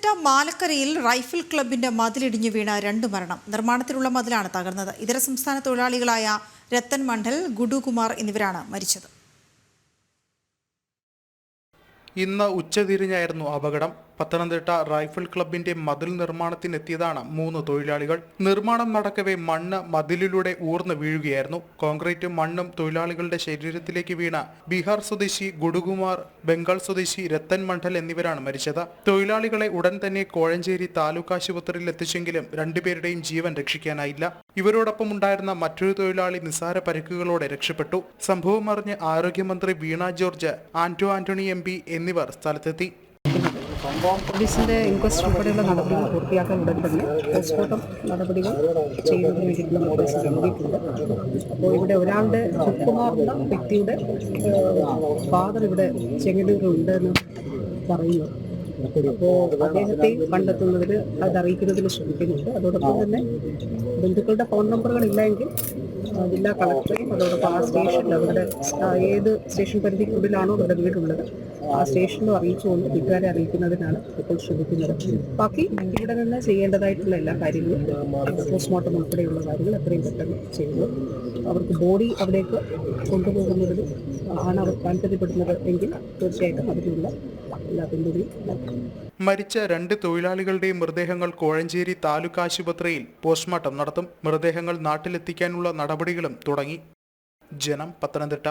Pathanamthitta മാലക്കരയിൽ rifle ക്ലബിന്റെ മതിലിടിഞ്ഞു വീണ 2 മരണം. നിർമ്മാണത്തിലുള്ള മതിലാണ് തകർന്നത്. ഇതര സംസ്ഥാന തൊഴിലാളികളായ രത്തൻ മണ്ഡൽ, ഗുഡുകുമാർ എന്നിവരാണ് മരിച്ചത്. ഇന്ന് ഉച്ചതിരിഞ്ഞായിരുന്നു അപകടം. പത്തനംതിട്ട റൈഫിൾ ക്ലബിന്റെ മതിൽ നിർമ്മാണത്തിനെത്തിയതാണ് 3 തൊഴിലാളികൾ. നിർമ്മാണം നടക്കവേ മണ്ണ് മതിലിലൂടെ ഊർന്നു വീഴുകയായിരുന്നു. കോൺക്രീറ്റ് മണ്ണും തൊഴിലാളികളുടെ ശരീരത്തിലേക്ക് വീണ ബീഹാർ സ്വദേശി ഗുഡുകുമാർ, ബംഗാൾ സ്വദേശി രത്തൻ മണ്ഡൽ എന്നിവരാണ് മരിച്ചത്. തൊഴിലാളികളെ ഉടൻ തന്നെ കോഴഞ്ചേരി താലൂക്ക് ആശുപത്രിയിൽ എത്തിച്ചെങ്കിലും 2 പേരുടെയും ജീവൻ രക്ഷിക്കാനായില്ല. ഇവരോടൊപ്പം ഉണ്ടായിരുന്ന മറ്റൊരു തൊഴിലാളി നിസ്സാര പരിക്കുകളോടെ രക്ഷപ്പെട്ടു. സംഭവം അറിഞ്ഞ് ആരോഗ്യമന്ത്രി വീണ ജോർജ്, ആന്റണി MP എന്നിവർ സ്ഥലത്തെത്തി. പോലീസിന്റെ ഇൻക്വസ്റ്റ് ഉൾപ്പെടെയുള്ള നടപടികൾ പൂർത്തിയാക്കാൻ ഉടൻ തന്നെ പോസ്റ്റ്മോർട്ടം നടപടികൾ ചെയ്യുന്നതിന് വേണ്ടിയിട്ടുള്ള നിർദ്ദേശം നൽകിയിട്ടുണ്ട്. അപ്പോൾ ഇവിടെ ഒരാളുടെ സുകുമാർ എന്ന വ്യക്തിയുടെ ഫാദർ ഇവിടെ ചെങ്ങന്നൂരുണ്ട് എന്ന് പറയുന്നു. അപ്പോൾ അദ്ദേഹത്തെയും കണ്ടെത്തുന്നതിൽ അത് അറിയിക്കുന്നതിന് ശ്രമിക്കുന്നുണ്ട്. അതോടൊപ്പം തന്നെ ബന്ധുക്കളുടെ ഫോൺ നമ്പറുകൾ ഇല്ലെങ്കിൽ ജില്ലാ കളക്ടറെയും അതോടൊപ്പം ആ സ്റ്റേഷനിൽ അവരുടെ ഏത് സ്റ്റേഷൻ പരിധിക്കുള്ളിലാണോ അവരുടെ വീടുള്ളത് ആ സ്റ്റേഷനിലും അറിയിച്ചുകൊണ്ട് വീട്ടുകാരെ അറിയിക്കുന്നതിനാണ് ഇപ്പോൾ ശ്രമിക്കുന്നത്. ബാക്കി ഇവിടെ നിന്ന് ചെയ്യേണ്ടതായിട്ടുള്ള എല്ലാ കാര്യങ്ങളും പോസ്റ്റ്മോർട്ടം ഉൾപ്പെടെയുള്ള കാര്യങ്ങൾ എത്രയും പെട്ടെന്ന് ചെയ്യുന്നു. അവർക്ക് ബോഡി അവിടേക്ക് കൊണ്ടുപോകുന്നതിൽ ആണ് അവർ താല്പര്യപ്പെടുന്നത് എങ്കിൽ തീർച്ചയായിട്ടും അതിനുള്ള എല്ലാ പിന്തുണയും നൽകും. മരിച്ച 2 തൊഴിലാളികളുടെയും മൃതദേഹങ്ങൾ കോഴഞ്ചേരി താലൂക്ക് ആശുപത്രിയിൽ പോസ്റ്റ്മോർട്ടം നടത്തും. മൃതദേഹങ്ങൾ നാട്ടിലെത്തിക്കാനുള്ള നടപടികളും തുടങ്ങി. ജനം, പത്തനംതിട്ട.